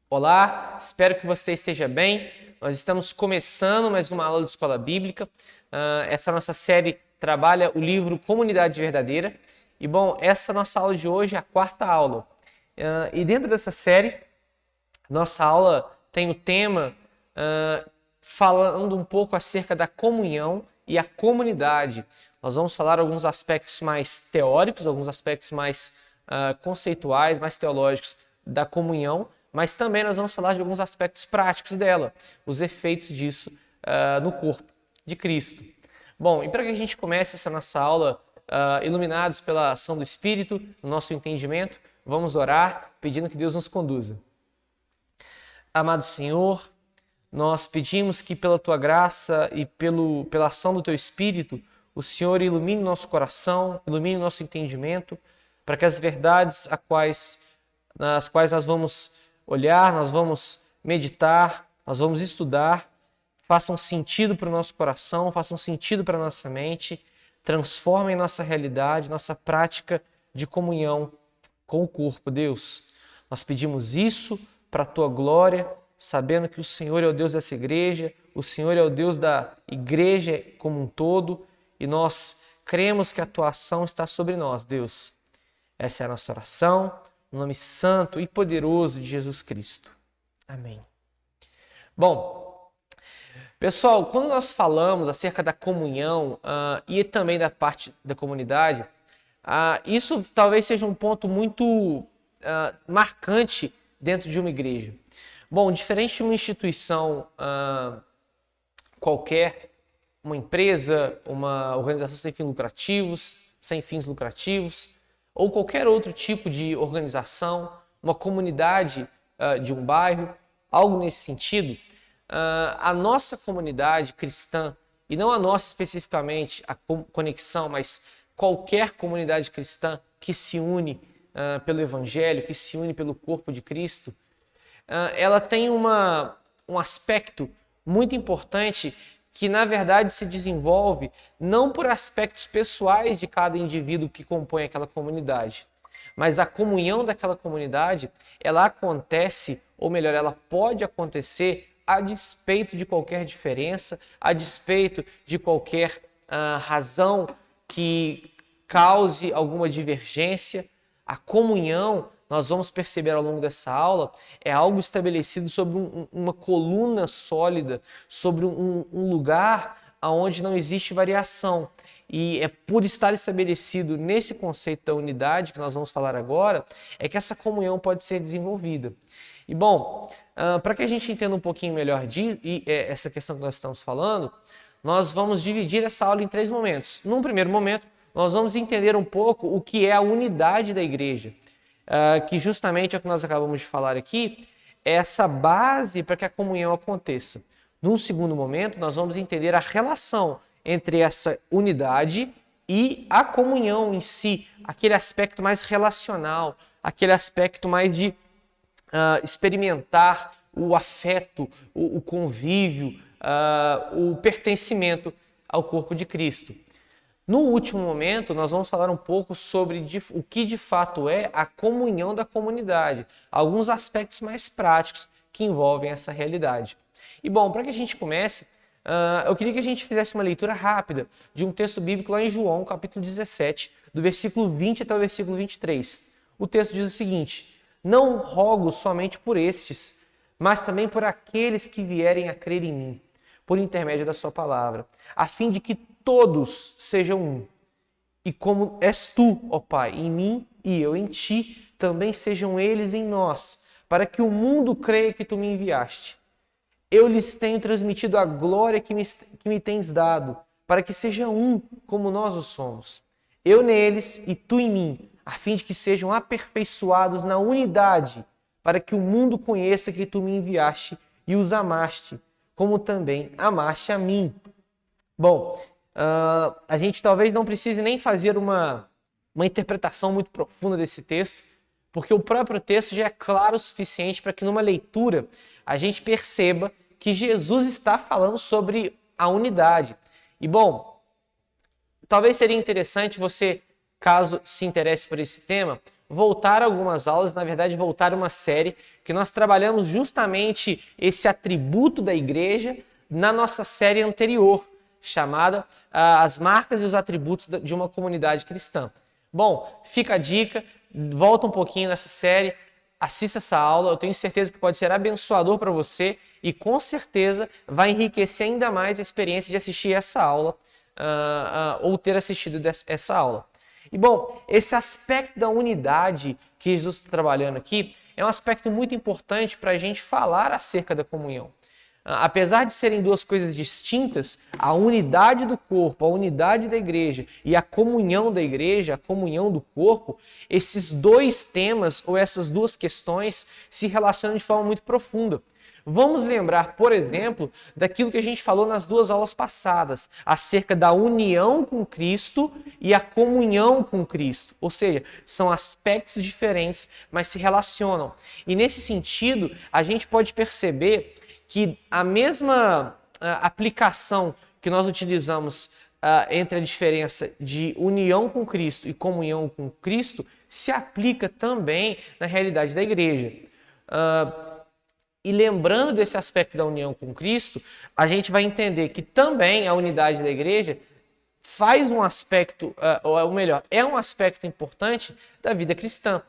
Olá, espero que você esteja bem. Nós estamos começando mais uma aula de Escola Bíblica. Essa nossa série trabalha o livro Comunidade Verdadeira. E bom, essa nossa aula de hoje é a quarta aula. E dentro dessa série, nossa aula tem o tema falando um pouco acerca da comunhão e a comunidade. Nós vamos falar alguns aspectos mais teóricos, alguns aspectos mais conceituais, mais teológicos da comunhão, mas também nós vamos falar de alguns aspectos práticos dela, os efeitos disso no corpo de Cristo. Bom, e para que a gente comece essa nossa aula iluminados pela ação do Espírito, no nosso entendimento, vamos orar pedindo que Deus nos conduza. Amado Senhor, nós pedimos que pela Tua graça e pela ação do Teu Espírito, o Senhor ilumine nosso coração, ilumine nosso entendimento, para que as verdades nas quais nós vamos olhar, nós vamos meditar, nós vamos estudar, façam sentido para o nosso coração, façam sentido para a nossa mente, transformem nossa realidade, nossa prática de comunhão com o corpo. Deus, nós pedimos isso para a Tua glória, sabendo que o Senhor é o Deus dessa igreja, o Senhor é o Deus da igreja como um todo, e nós cremos que a Tua ação está sobre nós, Deus. Essa é a nossa oração, no nome santo e poderoso de Jesus Cristo. Amém. Bom, pessoal, quando nós falamos acerca da comunhão e também da parte da comunidade, isso talvez seja um ponto muito marcante dentro de uma igreja. Bom, diferente de uma instituição qualquer, uma empresa, uma organização sem fins lucrativos, ou qualquer outro tipo de organização, uma comunidade de um bairro, algo nesse sentido, a nossa comunidade cristã, e não a nossa especificamente, a Conexão, mas qualquer comunidade cristã que se une pelo Evangelho, que se une pelo corpo de Cristo, ela tem um aspecto muito importante que, na verdade, se desenvolve não por aspectos pessoais de cada indivíduo que compõe aquela comunidade, mas a comunhão daquela comunidade, ela acontece, ou melhor, ela pode acontecer a despeito de qualquer diferença, a despeito de qualquer razão que cause alguma divergência. A comunhão, nós vamos perceber ao longo dessa aula, é algo estabelecido sobre uma coluna sólida, sobre um lugar onde não existe variação. E é por estar estabelecido nesse conceito da unidade, que nós vamos falar agora, é que essa comunhão pode ser desenvolvida. E bom, para que a gente entenda um pouquinho melhor essa questão que nós estamos falando, nós vamos dividir essa aula em 3 momentos. Num primeiro momento, nós vamos entender um pouco o que é a unidade da igreja, que justamente é o que nós acabamos de falar aqui, é essa base para que a comunhão aconteça. Num segundo momento, nós vamos entender a relação entre essa unidade e a comunhão em si, aquele aspecto mais relacional, aquele aspecto mais de experimentar o afeto, o convívio, o pertencimento ao corpo de Cristo. No último momento, nós vamos falar um pouco sobre o que de fato é a comunhão da comunidade, alguns aspectos mais práticos que envolvem essa realidade. E bom, para que a gente comece, eu queria que a gente fizesse uma leitura rápida de um texto bíblico lá em João, capítulo 17, do versículo 20 até o versículo 23. O texto diz o seguinte: não rogo somente por estes, mas também por aqueles que vierem a crer em mim, por intermédio da sua palavra, a fim de que todos sejam um. E como és tu, ó Pai, em mim e eu em ti, também sejam eles em nós, para que o mundo creia que tu me enviaste. Eu lhes tenho transmitido a glória que me tens dado, para que sejam um como nós o somos. Eu neles e tu em mim, a fim de que sejam aperfeiçoados na unidade, para que o mundo conheça que tu me enviaste e os amaste, como também amaste a mim. Bom, a gente talvez não precise nem fazer uma interpretação muito profunda desse texto, porque o próprio texto já é claro o suficiente para que numa leitura a gente perceba que Jesus está falando sobre a unidade. E bom, talvez seria interessante você, caso se interesse por esse tema, voltar algumas aulas, na verdade voltar uma série, que nós trabalhamos justamente esse atributo da igreja na nossa série anterior, chamada As Marcas e os Atributos de uma Comunidade Cristã. Bom, fica a dica, volta um pouquinho nessa série, assista essa aula, eu tenho certeza que pode ser abençoador para você e com certeza vai enriquecer ainda mais a experiência de assistir essa aula ou ter assistido essa aula. E bom, esse aspecto da unidade que Jesus está trabalhando aqui é um aspecto muito importante para a gente falar acerca da comunhão. Apesar de serem duas coisas distintas, a unidade do corpo, a unidade da igreja e a comunhão da igreja, a comunhão do corpo, esses dois temas ou essas duas questões se relacionam de forma muito profunda. Vamos lembrar, por exemplo, daquilo que a gente falou nas duas aulas passadas, acerca da união com Cristo e a comunhão com Cristo. Ou seja, são aspectos diferentes, mas se relacionam. E nesse sentido, a gente pode perceber que a mesma aplicação que nós utilizamos entre a diferença de união com Cristo e comunhão com Cristo se aplica também na realidade da igreja. E lembrando desse aspecto da união com Cristo, a gente vai entender que também a unidade da igreja faz um aspecto, ou melhor, é um aspecto importante da vida cristã.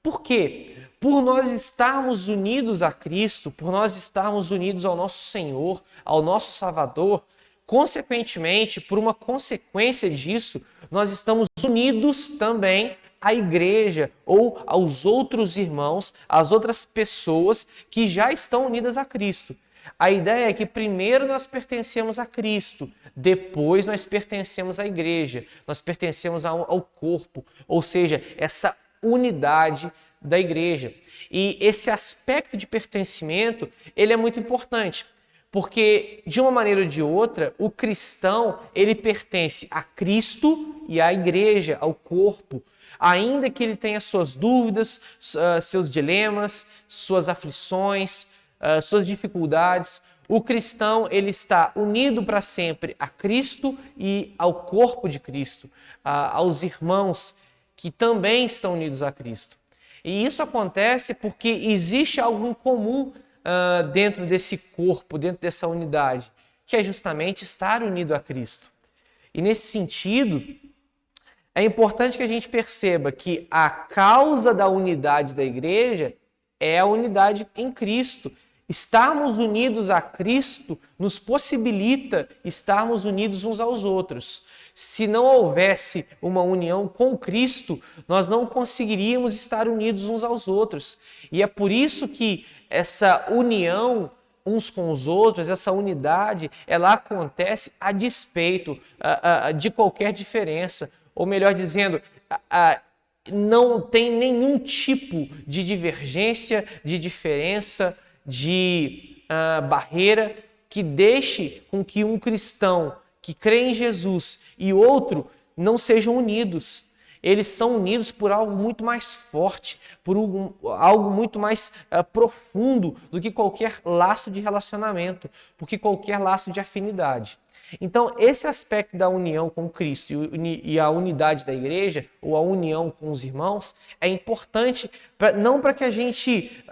Por quê? Por nós estarmos unidos a Cristo, por nós estarmos unidos ao nosso Senhor, ao nosso Salvador, consequentemente, por uma consequência disso, nós estamos unidos também à igreja ou aos outros irmãos, às outras pessoas que já estão unidas a Cristo. A ideia é que primeiro nós pertencemos a Cristo, depois nós pertencemos à igreja, nós pertencemos ao corpo, ou seja, essa unidade da igreja. E esse aspecto de pertencimento, ele é muito importante, porque de uma maneira ou de outra, o cristão, ele pertence a Cristo e à igreja, ao corpo, ainda que ele tenha suas dúvidas, seus dilemas, suas aflições, suas dificuldades. O cristão, ele está unido para sempre a Cristo e ao corpo de Cristo, aos irmãos que também estão unidos a Cristo. E isso acontece porque existe algo em comum dentro desse corpo, dentro dessa unidade, que é justamente estar unido a Cristo. E nesse sentido, é importante que a gente perceba que a causa da unidade da igreja é a unidade em Cristo. Estarmos unidos a Cristo nos possibilita estarmos unidos uns aos outros. Se não houvesse uma união com Cristo, nós não conseguiríamos estar unidos uns aos outros. E é por isso que essa união uns com os outros, essa unidade, ela acontece a despeito de qualquer diferença. Ou melhor dizendo, não tem nenhum tipo de divergência, de diferença, de barreira que deixe com que um cristão que crê em Jesus e outro não sejam unidos. Eles são unidos por algo muito mais forte, por algo muito mais profundo do que qualquer laço de relacionamento, do que qualquer laço de afinidade. Então, esse aspecto da união com Cristo e a unidade da igreja, ou a união com os irmãos, é importante não para que a gente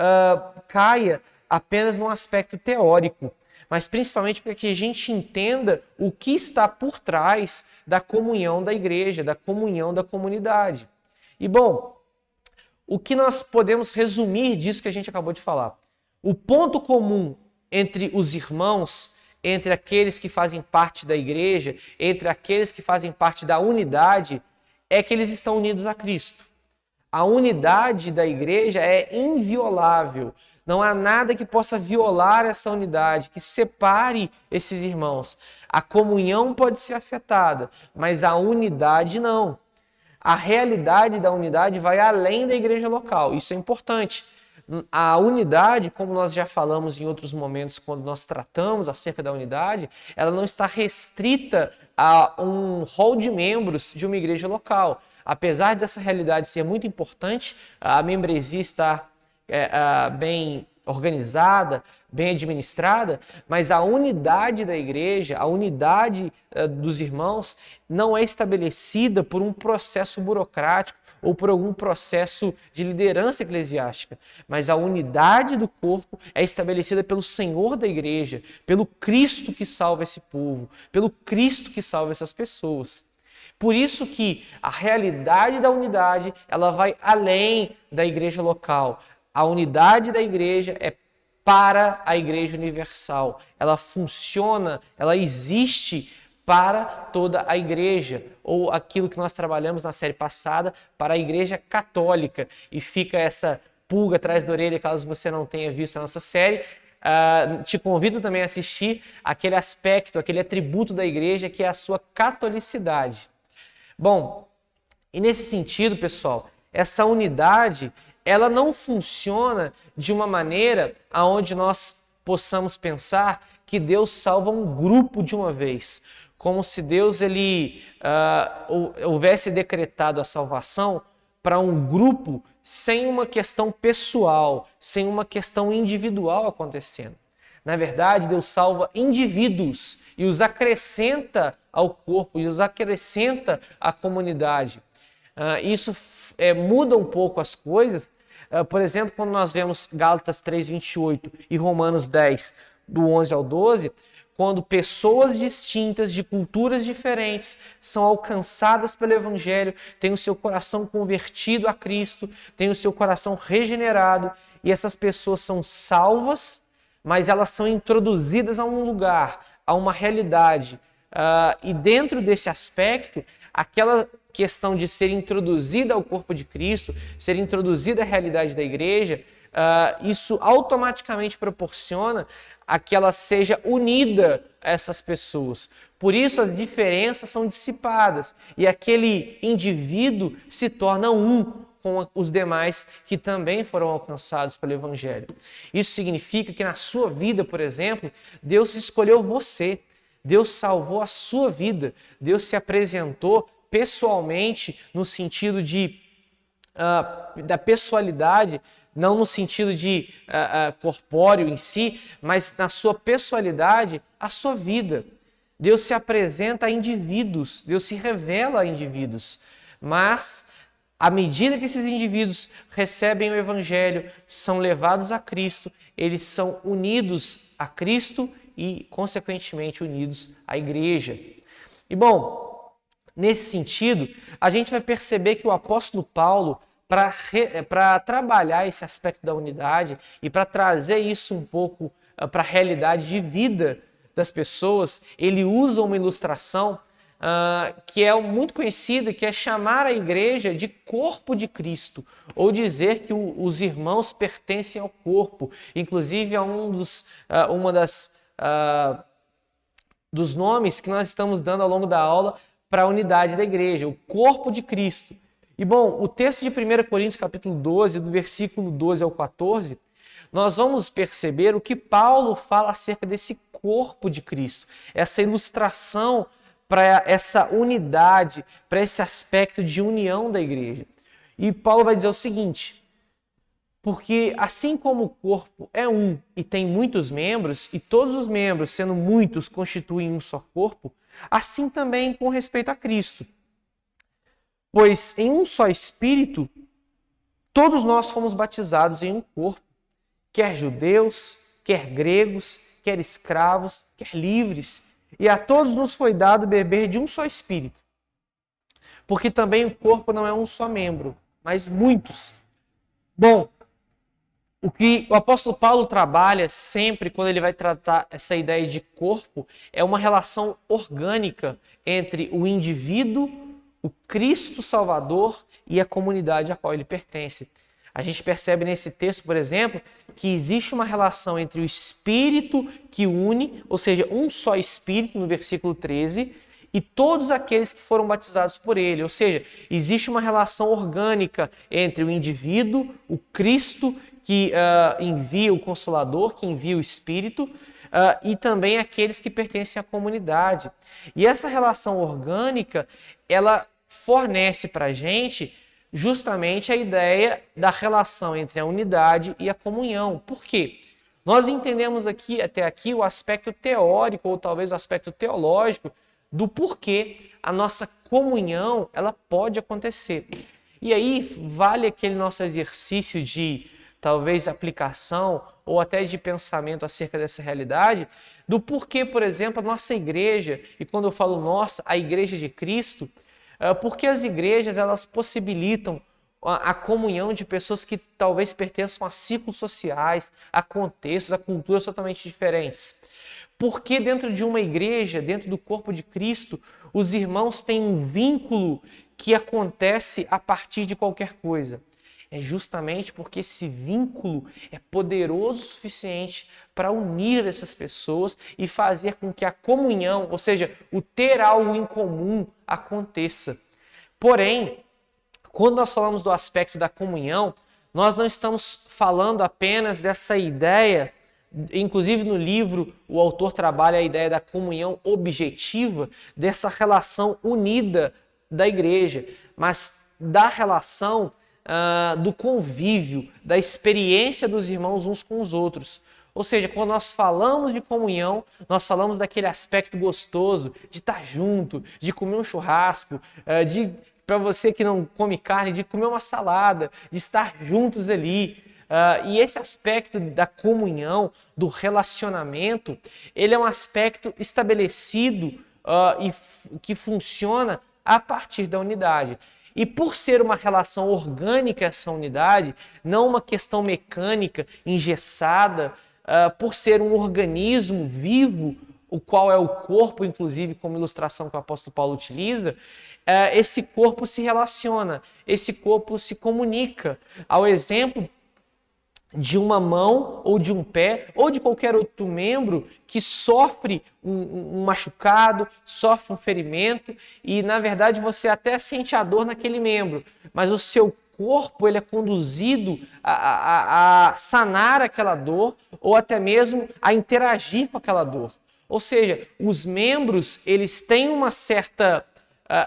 caia apenas num aspecto teórico, mas principalmente para que a gente entenda o que está por trás da comunhão da igreja, da comunhão da comunidade. E bom, o que nós podemos resumir disso que a gente acabou de falar? O ponto comum entre os irmãos, entre aqueles que fazem parte da igreja, entre aqueles que fazem parte da unidade, é que eles estão unidos a Cristo. A unidade da igreja é inviolável. Não há nada que possa violar essa unidade, que separe esses irmãos. A comunhão pode ser afetada, mas a unidade não. A realidade da unidade vai além da igreja local. Isso é importante. A unidade, como nós já falamos em outros momentos, quando nós tratamos acerca da unidade, ela não está restrita a um rol de membros de uma igreja local. Apesar dessa realidade ser muito importante, a membresia está bem organizada, bem administrada, mas a unidade da igreja, a unidade dos irmãos não é estabelecida por um processo burocrático, ou por algum processo de liderança eclesiástica, mas a unidade do corpo é estabelecida pelo Senhor da igreja, pelo Cristo que salva esse povo, pelo Cristo que salva essas pessoas. Por isso que a realidade da unidade, ela vai além da igreja local. A unidade da igreja é para a igreja universal. Ela funciona, ela existe para toda a igreja, ou aquilo que nós trabalhamos na série passada, para a igreja católica. E fica essa pulga atrás da orelha, caso você não tenha visto a nossa série. Te convido também a assistir aquele aspecto, aquele atributo da igreja que é a sua catolicidade. Bom, e nesse sentido, pessoal, essa unidade, ela não funciona de uma maneira aonde nós possamos pensar que Deus salva um grupo de uma vez, como se Deus houvesse decretado a salvação para um grupo sem uma questão pessoal, sem uma questão individual acontecendo. Na verdade, Deus salva indivíduos e os acrescenta ao corpo, e os acrescenta à comunidade. Isso muda um pouco as coisas. Por exemplo, quando nós vemos Gálatas 3:28 e Romanos 10, do 11 ao 12, quando pessoas distintas, de culturas diferentes, são alcançadas pelo Evangelho, têm o seu coração convertido a Cristo, têm o seu coração regenerado, e essas pessoas são salvas, mas elas são introduzidas a um lugar, a uma realidade. E dentro desse aspecto, aquela questão de ser introduzida ao corpo de Cristo, ser introduzida à realidade da igreja, isso automaticamente proporciona a que ela seja unida a essas pessoas. Por isso as diferenças são dissipadas e aquele indivíduo se torna um com os demais que também foram alcançados pelo Evangelho. Isso significa que na sua vida, por exemplo, Deus escolheu você, Deus salvou a sua vida, Deus se apresentou pessoalmente no sentido da pessoalidade, não no sentido de corpóreo em si, mas na sua pessoalidade, a sua vida. Deus se apresenta a indivíduos, Deus se revela a indivíduos, mas à medida que esses indivíduos recebem o Evangelho, são levados a Cristo, eles são unidos a Cristo e, consequentemente, unidos à igreja. E, bom, nesse sentido, a gente vai perceber que o apóstolo Paulo, para trabalhar esse aspecto da unidade e para trazer isso um pouco para a realidade de vida das pessoas, ele usa uma ilustração que é muito conhecida, que é chamar a igreja de corpo de Cristo, ou dizer que os irmãos pertencem ao corpo. Inclusive, é dos nomes que nós estamos dando ao longo da aula para a unidade da igreja, o corpo de Cristo. E bom, o texto de 1 Coríntios capítulo 12, do versículo 12 ao 14, nós vamos perceber o que Paulo fala acerca desse corpo de Cristo, essa ilustração para essa unidade, para esse aspecto de união da igreja. E Paulo vai dizer o seguinte: porque assim como o corpo é um e tem muitos membros, e todos os membros, sendo muitos, constituem um só corpo, assim também com respeito a Cristo. Pois em um só Espírito, todos nós fomos batizados em um corpo, quer judeus, quer gregos, quer escravos, quer livres, e a todos nos foi dado beber de um só Espírito. Porque também o corpo não é um só membro, mas muitos. Bom, o que o apóstolo Paulo trabalha sempre quando ele vai tratar essa ideia de corpo é uma relação orgânica entre o indivíduo, o Cristo Salvador e a comunidade a qual ele pertence. A gente percebe nesse texto, por exemplo, que existe uma relação entre o Espírito que une, ou seja, um só Espírito, no versículo 13, e todos aqueles que foram batizados por ele. Ou seja, existe uma relação orgânica entre o indivíduo, o Cristo que envia o Consolador, que envia o Espírito, e também aqueles que pertencem à comunidade. E essa relação orgânica, ela fornece para a gente justamente a ideia da relação entre a unidade e a comunhão. Por quê? Nós entendemos até aqui o aspecto teórico, ou talvez o aspecto teológico, do porquê a nossa comunhão ela pode acontecer. E aí vale aquele nosso exercício de talvez aplicação ou até de pensamento acerca dessa realidade, do porquê, por exemplo, a nossa igreja, e quando eu falo nossa, a igreja de Cristo, porque as igrejas elas possibilitam a comunhão de pessoas que talvez pertençam a ciclos sociais, a contextos, a culturas totalmente diferentes. Porque dentro de uma igreja, dentro do corpo de Cristo, os irmãos têm um vínculo que acontece a partir de qualquer coisa. É justamente porque esse vínculo é poderoso o suficiente para unir essas pessoas e fazer com que a comunhão, ou seja, o ter algo em comum, aconteça. Porém, quando nós falamos do aspecto da comunhão, nós não estamos falando apenas dessa ideia, inclusive no livro o autor trabalha a ideia da comunhão objetiva, dessa relação unida da igreja, mas da relação do convívio, da experiência dos irmãos uns com os outros. Ou seja, quando nós falamos de comunhão, nós falamos daquele aspecto gostoso de estar junto, de comer um churrasco, para você que não come carne, de comer uma salada, de estar juntos ali. E esse aspecto da comunhão, do relacionamento, ele é um aspecto estabelecido e que funciona a partir da unidade. E por ser uma relação orgânica essa unidade, não uma questão mecânica, engessada, por ser um organismo vivo, o qual é o corpo, inclusive como ilustração que o apóstolo Paulo utiliza, esse corpo se relaciona, esse corpo se comunica. Ao exemplo de uma mão ou de um pé ou de qualquer outro membro que sofre um machucado, sofre um ferimento e na verdade você até sente a dor naquele membro, mas o seu corpo ele é conduzido a sanar aquela dor ou até mesmo a interagir com aquela dor. Ou seja, os membros eles têm uma certa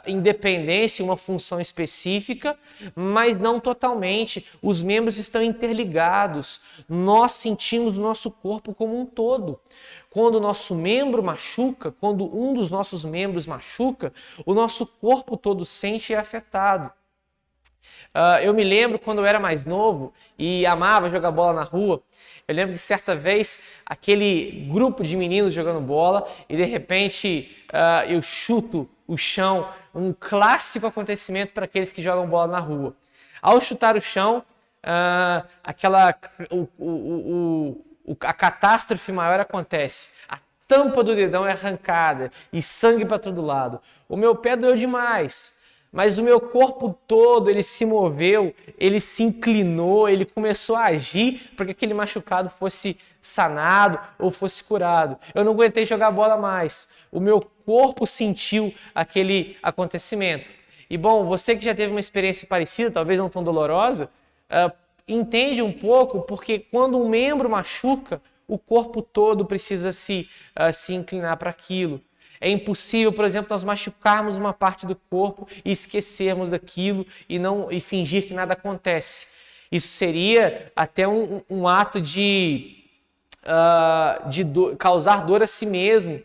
independência, uma função específica, mas não totalmente. Os membros estão interligados. Nós sentimos o nosso corpo como um todo. Quando o nosso membro machuca, quando um dos nossos membros machuca, o nosso corpo todo sente e é afetado. Eu me lembro quando eu era mais novo e amava jogar bola na rua. Eu lembro que certa vez aquele grupo de meninos jogando bola e de repente eu chuto o chão, um clássico acontecimento para aqueles que jogam bola na rua. Ao chutar o chão, a catástrofe maior acontece. A tampa do dedão é arrancada e sangue para todo lado. O meu pé doeu demais. Mas o meu corpo todo, ele se moveu, ele se inclinou, ele começou a agir para que aquele machucado fosse sanado ou fosse curado. Eu não aguentei jogar bola mais. O meu corpo sentiu aquele acontecimento. E bom, você que já teve uma experiência parecida, talvez não tão dolorosa, entende um pouco porque quando um membro machuca, o corpo todo precisa se inclinar para aquilo. É impossível, por exemplo, nós machucarmos uma parte do corpo e esquecermos daquilo e fingir que nada acontece. Isso seria até um ato de causar dor a si mesmo.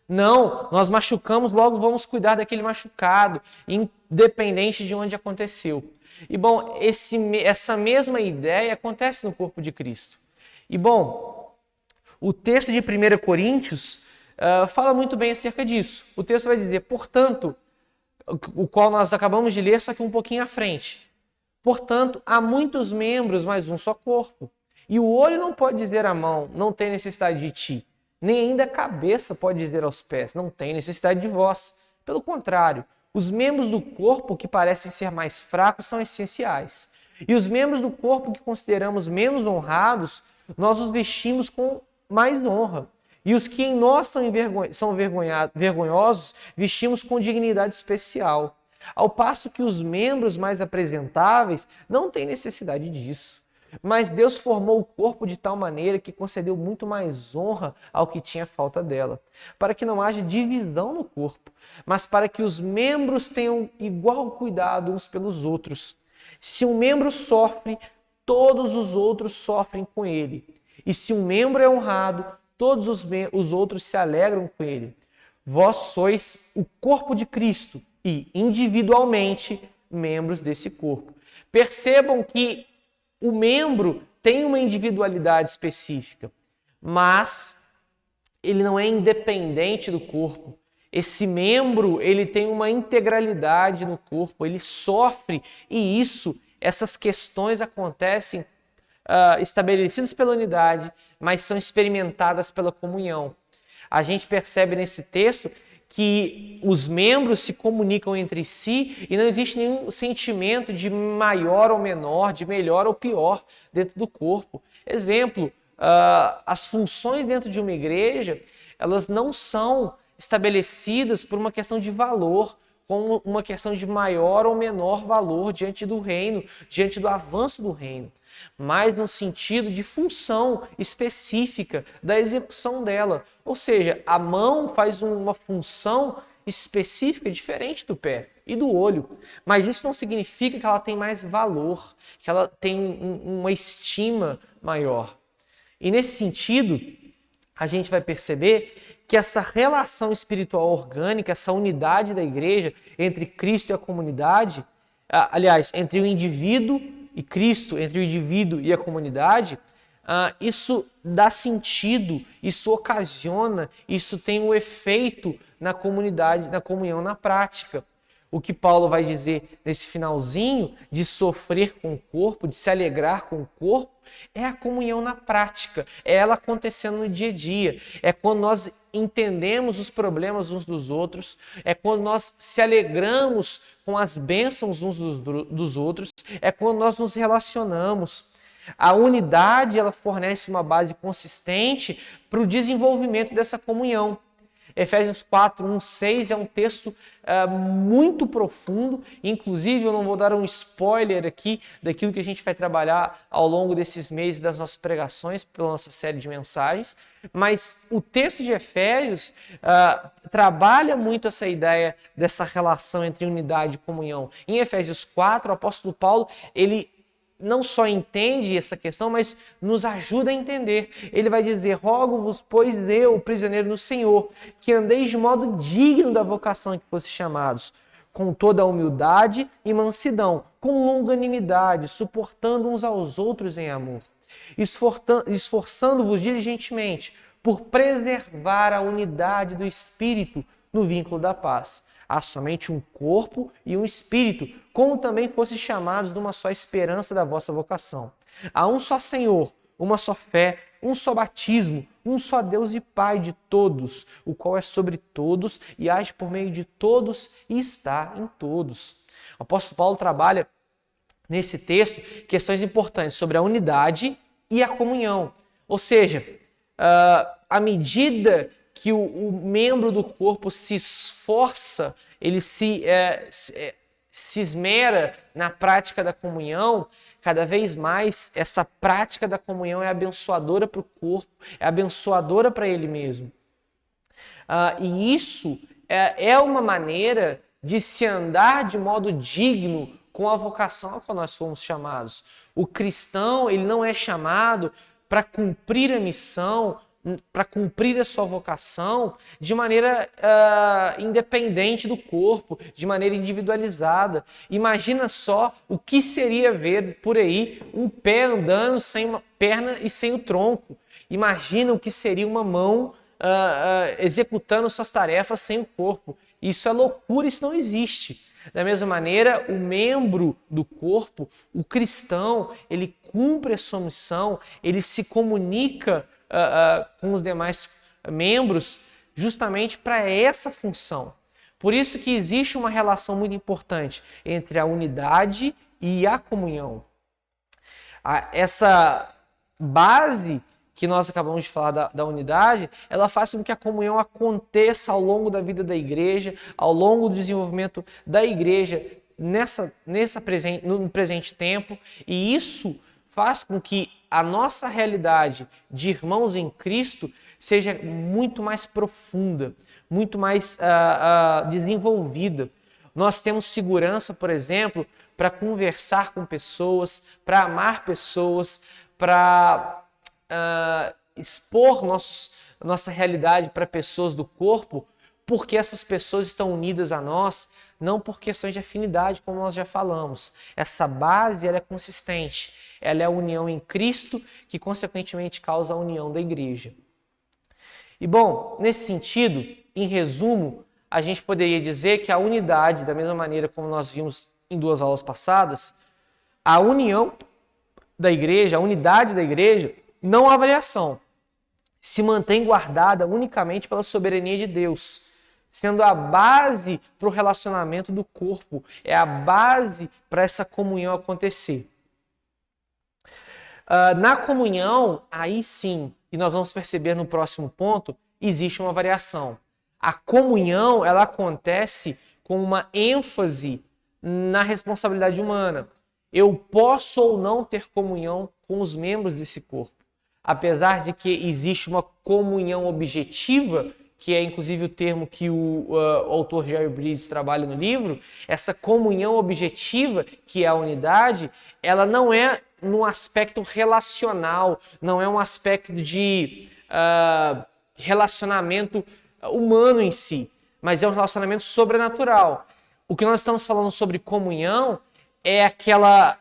Não, nós machucamos, logo vamos cuidar daquele machucado, independente de onde aconteceu. E bom, essa mesma ideia acontece no corpo de Cristo. E bom, o texto de 1 Coríntios fala muito bem acerca disso. O texto vai dizer, portanto, o qual nós acabamos de ler, só que um pouquinho à frente. Portanto, há muitos membros, mas um só corpo. E o olho não pode dizer à mão, não tem necessidade de ti. Nem ainda a cabeça pode dizer aos pés, não tem necessidade de vós. Pelo contrário, os membros do corpo que parecem ser mais fracos são essenciais. E os membros do corpo que consideramos menos honrados, nós os vestimos com mais honra. E os que em nós são vergonhosos, vestimos com dignidade especial. Ao passo que os membros mais apresentáveis não têm necessidade disso. Mas Deus formou o corpo de tal maneira que concedeu muito mais honra ao que tinha falta dela, para que não haja divisão no corpo, mas para que os membros tenham igual cuidado uns pelos outros. Se um membro sofre, todos os outros sofrem com ele. E se um membro é honrado, todos os outros se alegram com ele. Vós sois o corpo de Cristo e, individualmente, membros desse corpo. Percebam que o membro tem uma individualidade específica, mas ele não é independente do corpo. Esse membro, ele tem uma integralidade no corpo, ele sofre, e essas questões acontecem estabelecidas pela unidade, mas são experimentadas pela comunhão. A gente percebe nesse texto que os membros se comunicam entre si e não existe nenhum sentimento de maior ou menor, de melhor ou pior dentro do corpo. Exemplo, as funções dentro de uma igreja, elas não são estabelecidas por uma questão de valor, como uma questão de maior ou menor valor diante do reino, diante do avanço do reino, mas no sentido de função específica da execução dela. Ou seja, a mão faz uma função específica diferente do pé e do olho, mas isso não significa que ela tem mais valor, que ela tem uma estima maior. E nesse sentido, a gente vai perceber que essa relação espiritual orgânica, essa unidade da igreja entre Cristo e a comunidade, aliás, entre o indivíduo e Cristo, entre o indivíduo e a comunidade, isso dá sentido, isso ocasiona, isso tem um efeito na comunidade, na comunhão na prática. O que Paulo vai dizer nesse finalzinho de sofrer com o corpo, de se alegrar com o corpo, é a comunhão na prática, é ela acontecendo no dia a dia, é quando nós entendemos os problemas uns dos outros, é quando nós se alegramos com as bênçãos uns dos outros, é quando nós nos relacionamos. A unidade, ela fornece uma base consistente para o desenvolvimento dessa comunhão. Efésios 4, 1, 6 é um texto muito profundo, inclusive eu não vou dar um spoiler aqui daquilo que a gente vai trabalhar ao longo desses meses das nossas pregações, pela nossa série de mensagens, mas o texto de Efésios trabalha muito essa ideia dessa relação entre unidade e comunhão. Em Efésios 4, o apóstolo Paulo, ele não só entende essa questão, mas nos ajuda a entender. Ele vai dizer: rogo-vos, pois eu, prisioneiro no Senhor, que andeis de modo digno da vocação que fosse chamados, com toda a humildade e mansidão, com longanimidade, suportando uns aos outros em amor, esforçando-vos diligentemente por preservar a unidade do Espírito no vínculo da paz. Há somente um corpo e um espírito, como também fossem chamados de uma só esperança da vossa vocação. Há um só Senhor, uma só fé, um só batismo, um só Deus e Pai de todos, o qual é sobre todos e age por meio de todos e está em todos. O apóstolo Paulo trabalha nesse texto questões importantes sobre a unidade e a comunhão. Ou seja, à medida que o membro do corpo se esforça, ele se esmera na prática da comunhão, cada vez mais essa prática da comunhão é abençoadora para o corpo, é abençoadora para ele mesmo. E isso é uma maneira de se andar de modo digno com a vocação a qual nós fomos chamados. O cristão, ele não é chamado para cumprir a missão, para cumprir a sua vocação de maneira independente do corpo, de maneira individualizada. Imagina só o que seria ver por aí um pé andando sem uma perna e sem o tronco. Imagina o que seria uma mão executando suas tarefas sem o corpo. Isso é loucura, isso não existe. Da mesma maneira, o membro do corpo, o cristão, ele cumpre a sua missão, ele se comunica com os demais membros justamente para essa função. Por isso que existe uma relação muito importante entre a unidade e a comunhão. Essa base que nós acabamos de falar da unidade, ela faz com que a comunhão aconteça ao longo da vida da igreja, ao longo do desenvolvimento da igreja no presente tempo, e isso faz com que a nossa realidade de irmãos em Cristo seja muito mais profunda, muito mais desenvolvida. Nós temos segurança, por exemplo, para conversar com pessoas, para amar pessoas, para expor nossa realidade para pessoas do corpo, porque essas pessoas estão unidas a nós não por questões de afinidade, como nós já falamos. Essa base ela é consistente, ela é a união em Cristo, que consequentemente causa a união da igreja. E bom, nesse sentido, em resumo, a gente poderia dizer que a unidade, da mesma maneira como nós vimos em 2 aulas passadas, a união da igreja, a unidade da igreja, não há variação. Se mantém guardada unicamente pela soberania de Deus, sendo a base para o relacionamento do corpo, é a base para essa comunhão acontecer. Na comunhão, aí sim, e nós vamos perceber no próximo ponto, existe uma variação. A comunhão, ela acontece com uma ênfase na responsabilidade humana. Eu posso ou não ter comunhão com os membros desse corpo. Apesar de que existe uma comunhão objetiva, que é inclusive o termo que o autor Jerry Bridges trabalha no livro, essa comunhão objetiva, que é a unidade, ela não é num aspecto relacional, não é um aspecto de relacionamento humano em si, mas é um relacionamento sobrenatural. O que nós estamos falando sobre comunhão é aquela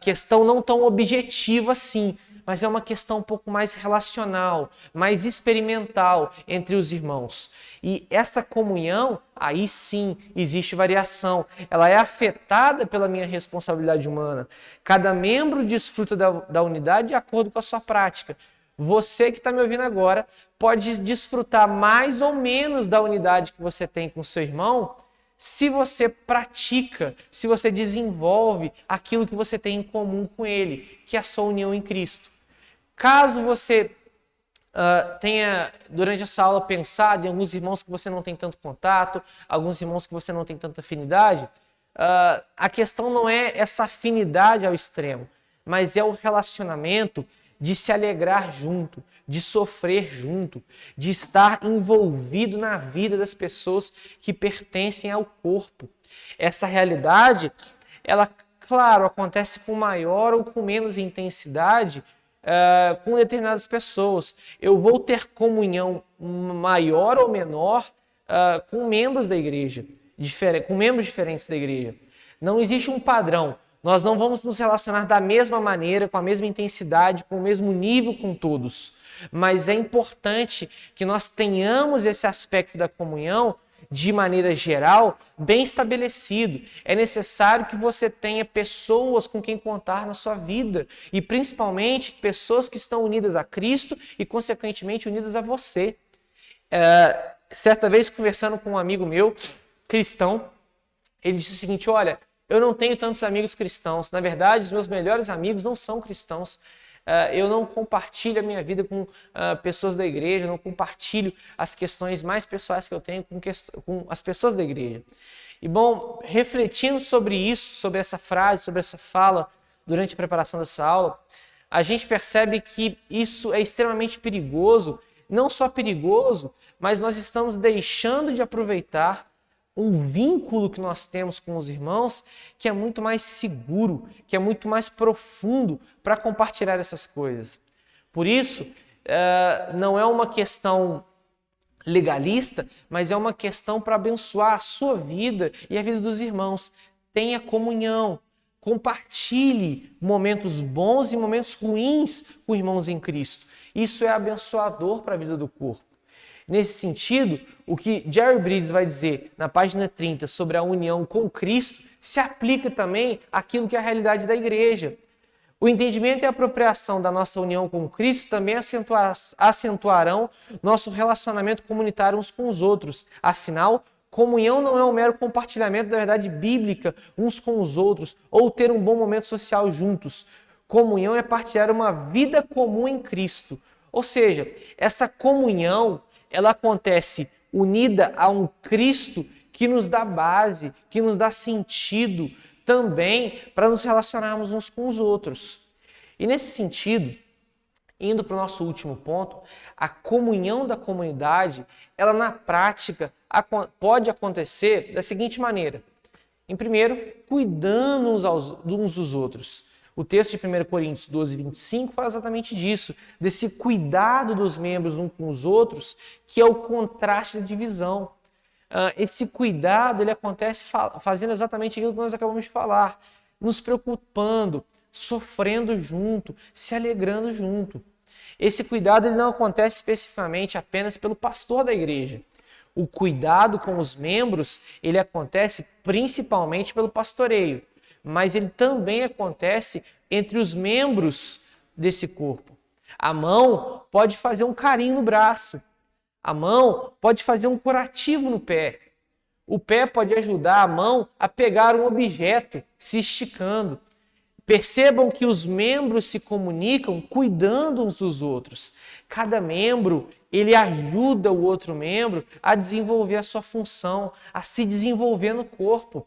questão não tão objetiva assim, mas é uma questão um pouco mais relacional, mais experimental entre os irmãos. E essa comunhão, aí sim, existe variação. Ela é afetada pela minha responsabilidade humana. Cada membro desfruta da unidade de acordo com a sua prática. Você que está me ouvindo agora pode desfrutar mais ou menos da unidade que você tem com o seu irmão, se você pratica, se você desenvolve aquilo que você tem em comum com ele, que é a sua união em Cristo. Caso você tenha, durante essa aula, pensado em alguns irmãos que você não tem tanto contato, alguns irmãos que você não tem tanta afinidade, a questão não é essa afinidade ao extremo, mas é o relacionamento de se alegrar junto, de sofrer junto, de estar envolvido na vida das pessoas que pertencem ao corpo. Essa realidade, ela, claro, acontece com maior ou com menos intensidade com determinadas pessoas. Eu vou ter comunhão maior ou menor com membros da igreja, com membros diferentes da igreja. Não existe um padrão. Nós não vamos nos relacionar da mesma maneira, com a mesma intensidade, com o mesmo nível com todos. Mas é importante que nós tenhamos esse aspecto da comunhão de maneira geral, bem estabelecido. É necessário que você tenha pessoas com quem contar na sua vida e principalmente pessoas que estão unidas a Cristo e consequentemente unidas a você. Certa vez conversando com um amigo meu, cristão, ele disse o seguinte: olha, eu não tenho tantos amigos cristãos. Na verdade, os meus melhores amigos não são cristãos. Eu não compartilho a minha vida com pessoas da igreja, não compartilho as questões mais pessoais que eu tenho com as pessoas da igreja. E bom, refletindo sobre isso, sobre essa frase, sobre essa fala, durante a preparação dessa aula, a gente percebe que isso é extremamente perigoso, não só perigoso, mas nós estamos deixando de aproveitar um vínculo que nós temos com os irmãos que é muito mais seguro, que é muito mais profundo para compartilhar essas coisas. Por isso, não é uma questão legalista, mas é uma questão para abençoar a sua vida e a vida dos irmãos. Tenha comunhão, compartilhe momentos bons e momentos ruins com irmãos em Cristo. Isso é abençoador para a vida do corpo. Nesse sentido, o que Jerry Bridges vai dizer na página 30 sobre a união com Cristo se aplica também àquilo que é a realidade da igreja. O entendimento e a apropriação da nossa união com Cristo também acentuarão nosso relacionamento comunitário uns com os outros. Afinal, comunhão não é um mero compartilhamento da verdade bíblica uns com os outros ou ter um bom momento social juntos. Comunhão é partilhar uma vida comum em Cristo. Ou seja, essa comunhão ela acontece unida a um Cristo que nos dá base, que nos dá sentido também para nos relacionarmos uns com os outros. E nesse sentido, indo para o nosso último ponto, a comunhão da comunidade, ela na prática pode acontecer da seguinte maneira. Em primeiro, cuidando uns dos outros. O texto de 1 Coríntios 12, 25 fala exatamente disso, desse cuidado dos membros uns com os outros, que é o contraste da divisão. esse cuidado ele acontece fazendo exatamente aquilo que nós acabamos de falar, nos preocupando, sofrendo junto, se alegrando junto. Esse cuidado ele não acontece especificamente apenas pelo pastor da igreja. O cuidado com os membros ele acontece principalmente pelo pastoreio, mas ele também acontece entre os membros desse corpo. A mão pode fazer um carinho no braço. A mão pode fazer um curativo no pé. O pé pode ajudar a mão a pegar um objeto se esticando. Percebam que os membros se comunicam cuidando uns dos outros. Cada membro, ele ajuda o outro membro a desenvolver a sua função, a se desenvolver no corpo.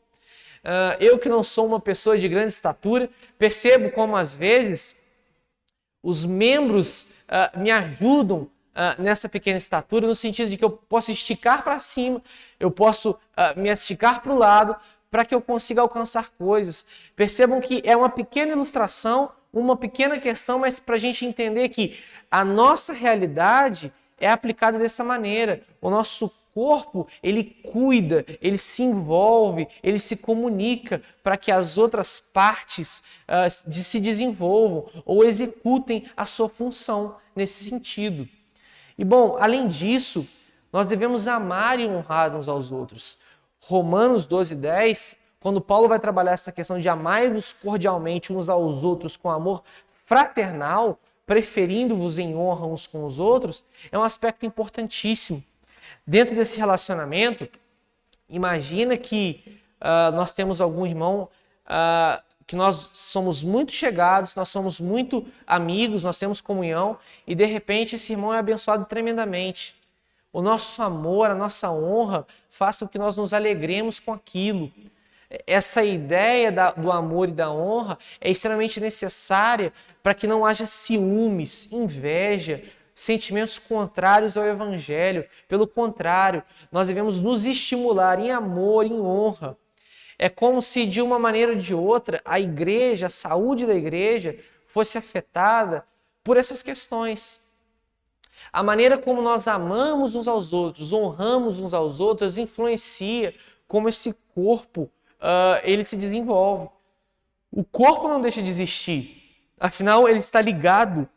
Eu que não sou uma pessoa de grande estatura, percebo como às vezes os membros me ajudam nessa pequena estatura, no sentido de que eu posso esticar para cima, eu posso me esticar para o lado, para que eu consiga alcançar coisas. Percebam que é uma pequena ilustração, uma pequena questão, mas para a gente entender que a nossa realidade é aplicada dessa maneira. O nosso corpo, ele cuida, ele se envolve, ele se comunica para que as outras partes se desenvolvam ou executem a sua função nesse sentido. E bom, além disso, nós devemos amar e honrar uns aos outros. Romanos 12:10, quando Paulo vai trabalhar essa questão de amai-vos cordialmente uns aos outros com amor fraternal, preferindo-vos em honra uns com os outros, é um aspecto importantíssimo. Dentro desse relacionamento, imagina que nós temos algum irmão que nós somos muito chegados, nós somos muito amigos, nós temos comunhão e de repente esse irmão é abençoado tremendamente. O nosso amor, a nossa honra faz com que nós nos alegremos com aquilo. Essa ideia do amor e da honra é extremamente necessária para que não haja ciúmes, inveja, sentimentos contrários ao Evangelho. Pelo contrário, nós devemos nos estimular em amor, em honra. É como se, de uma maneira ou de outra, a igreja, a saúde da igreja, fosse afetada por essas questões. A maneira como nós amamos uns aos outros, honramos uns aos outros, influencia como esse corpo ele se desenvolve. O corpo não deixa de existir. Afinal, ele está ligado,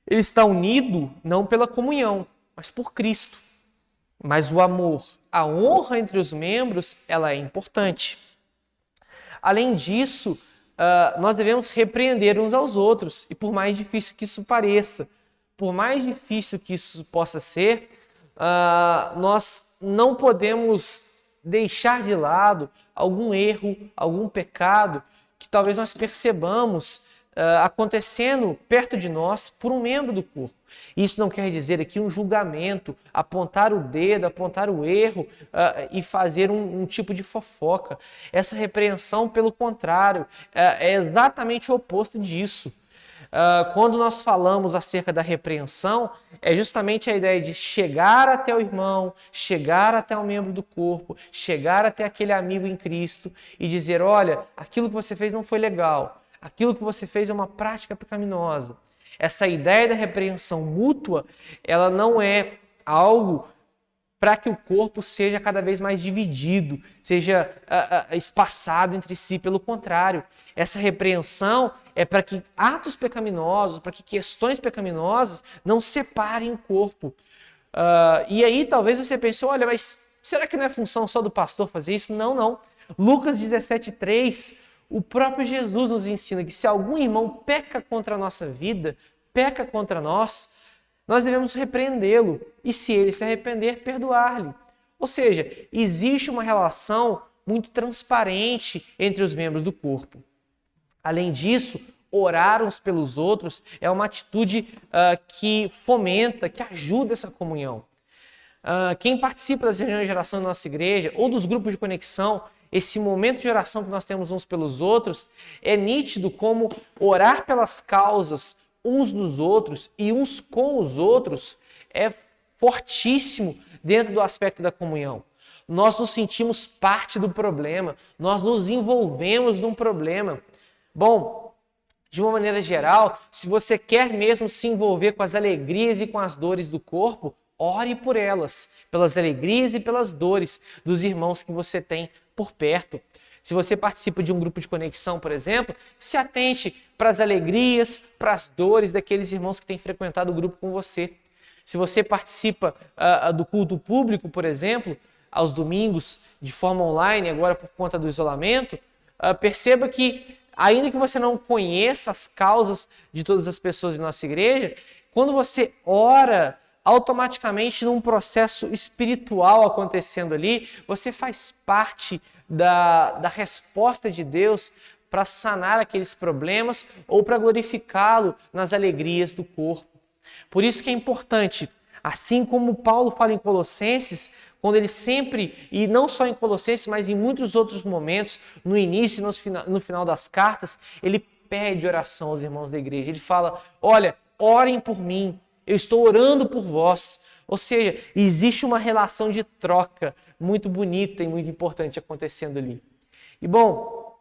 ele está unido não pela comunhão, mas por Cristo. Mas o amor, a honra entre os membros, ela é importante. Além disso, nós devemos repreender uns aos outros. E por mais difícil que isso pareça, por mais difícil que isso possa ser, nós não podemos deixar de lado algum erro, algum pecado que talvez nós percebamos acontecendo perto de nós por um membro do corpo. Isso não quer dizer aqui um julgamento, apontar o dedo, apontar o erro e fazer um tipo de fofoca. Essa repreensão, pelo contrário, é exatamente o oposto disso. Quando nós falamos acerca da repreensão, é justamente a ideia de chegar até o irmão, chegar até um membro do corpo, chegar até aquele amigo em Cristo e dizer, olha, aquilo que você fez não foi legal, aquilo que você fez é uma prática pecaminosa. Essa ideia da repreensão mútua, ela não é algo para que o corpo seja cada vez mais dividido, seja espaçado entre si. Pelo contrário, essa repreensão é para que atos pecaminosos, para que questões pecaminosas não separem o corpo. E aí talvez você pense, olha, mas será que não é função só do pastor fazer isso? Não, não. Lucas 17:3, o próprio Jesus nos ensina que se algum irmão peca contra a nossa vida, peca contra nós, nós devemos repreendê-lo e, se ele se arrepender, perdoar-lhe. Ou seja, existe uma relação muito transparente entre os membros do corpo. Além disso, orar uns pelos outros é uma atitude que fomenta, que ajuda essa comunhão. Quem participa das reuniões de oração da nossa igreja ou dos grupos de conexão, esse momento de oração que nós temos uns pelos outros, é nítido como orar pelas causas uns dos outros e uns com os outros é fortíssimo dentro do aspecto da comunhão. Nós nos sentimos parte do problema, nós nos envolvemos num problema. Bom, de uma maneira geral, se você quer mesmo se envolver com as alegrias e com as dores do corpo, ore por elas, pelas alegrias e pelas dores dos irmãos que você tem por perto. Se você participa de um grupo de conexão, por exemplo, se atente para as alegrias, para as dores daqueles irmãos que têm frequentado o grupo com você. Se você participa do culto público, por exemplo, aos domingos, de forma online, agora por conta do isolamento, perceba que, ainda que você não conheça as causas de todas as pessoas de nossa igreja, quando você ora, automaticamente num processo espiritual acontecendo ali, você faz parte da resposta de Deus para sanar aqueles problemas ou para glorificá-lo nas alegrias do corpo. Por isso que é importante, assim como Paulo fala em Colossenses, quando ele sempre, e não só em Colossenses, mas em muitos outros momentos, no início e no final das cartas, ele pede oração aos irmãos da igreja. Ele fala, olha, orem por mim, eu estou orando por vós. Ou seja, existe uma relação de troca muito bonita e muito importante acontecendo ali. E bom,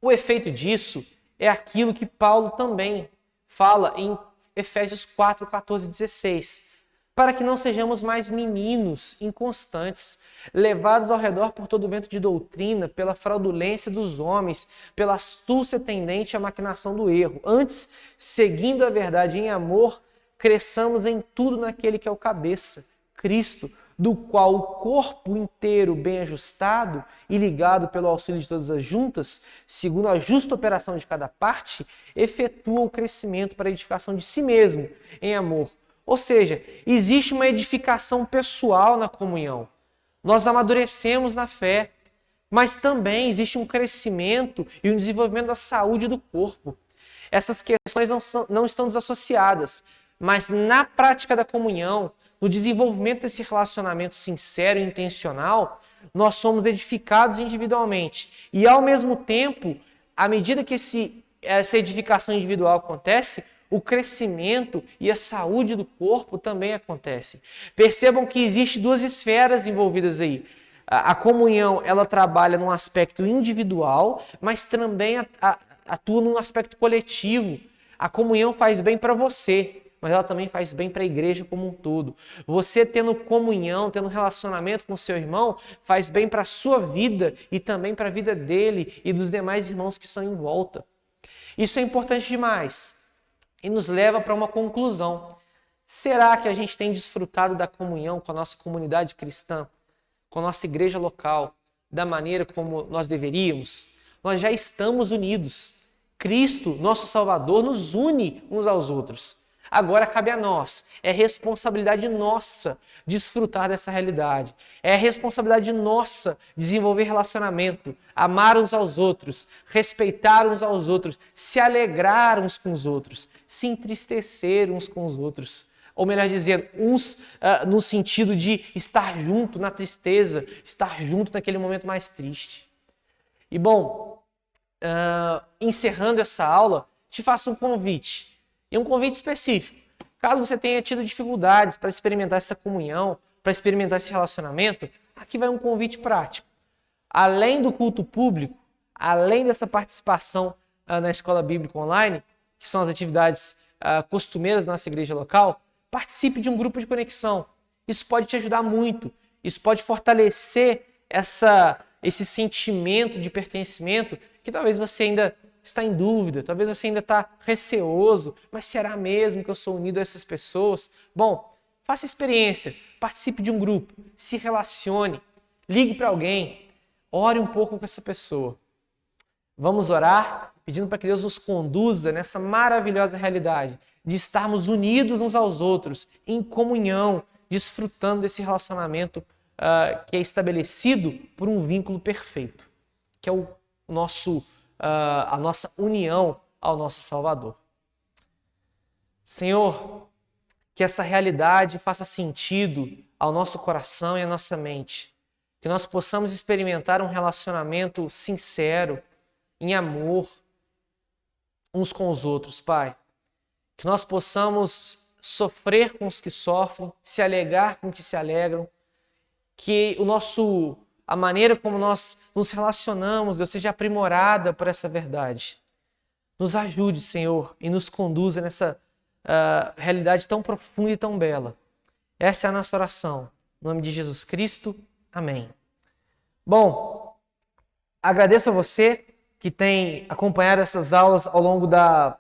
o efeito disso é aquilo que Paulo também fala em Efésios 4, 14 e 16. Para que não sejamos mais meninos inconstantes, levados ao redor por todo vento de doutrina, pela fraudulência dos homens, pela astúcia tendente à maquinação do erro. Antes, seguindo a verdade em amor, cresçamos em tudo naquele que é o cabeça, Cristo, do qual o corpo inteiro bem ajustado e ligado pelo auxílio de todas as juntas, segundo a justa operação de cada parte, efetua o crescimento para a edificação de si mesmo em amor. Ou seja, existe uma edificação pessoal na comunhão. Nós amadurecemos na fé, mas também existe um crescimento e um desenvolvimento da saúde do corpo. Essas questões não estão desassociadas, mas na prática da comunhão, no desenvolvimento desse relacionamento sincero e intencional, nós somos edificados individualmente. E ao mesmo tempo, à medida que essa edificação individual acontece, o crescimento e a saúde do corpo também acontecem. Percebam que existem duas esferas envolvidas aí. A comunhão, ela trabalha num aspecto individual, mas também atua num aspecto coletivo. A comunhão faz bem para você, mas ela também faz bem para a igreja como um todo. Você tendo comunhão, tendo relacionamento com o seu irmão, faz bem para a sua vida e também para a vida dele e dos demais irmãos que estão em volta. Isso é importante demais e nos leva para uma conclusão. Será que a gente tem desfrutado da comunhão com a nossa comunidade cristã, com a nossa igreja local, da maneira como nós deveríamos? Nós já estamos unidos. Cristo, nosso Salvador, nos une uns aos outros. Agora cabe a nós, é responsabilidade nossa desfrutar dessa realidade. É responsabilidade nossa desenvolver relacionamento, amar uns aos outros, respeitar uns aos outros, se alegrar uns com os outros, se entristecer uns com os outros. Ou melhor dizendo, uns no sentido de estar junto na tristeza, estar junto naquele momento mais triste. E bom, encerrando essa aula, te faço um convite. E um convite específico. Caso você tenha tido dificuldades para experimentar essa comunhão, para experimentar esse relacionamento, aqui vai um convite prático. Além do culto público, além dessa participação na escola bíblica online, que são as atividades costumeiras da nossa igreja local, participe de um grupo de conexão. Isso pode te ajudar muito. Isso pode fortalecer esse sentimento de pertencimento que talvez você ainda está em dúvida, talvez você ainda está receoso, mas será mesmo que eu sou unido a essas pessoas? Bom, faça experiência, participe de um grupo, se relacione, ligue para alguém, ore um pouco com essa pessoa. Vamos orar, pedindo para que Deus nos conduza nessa maravilhosa realidade de estarmos unidos uns aos outros, em comunhão, desfrutando desse relacionamento que é estabelecido por um vínculo perfeito, que é a nossa união ao nosso Salvador. Senhor, que essa realidade faça sentido ao nosso coração e à nossa mente, que nós possamos experimentar um relacionamento sincero, em amor, uns com os outros, Pai. Que nós possamos sofrer com os que sofrem, se alegrar com os que se alegram, que a maneira como nós nos relacionamos, Deus, seja aprimorada por essa verdade. Nos ajude, Senhor, e nos conduza nessa realidade tão profunda e tão bela. Essa é a nossa oração. Em nome de Jesus Cristo. Amém. Bom, agradeço a você que tem acompanhado essas aulas ao longo da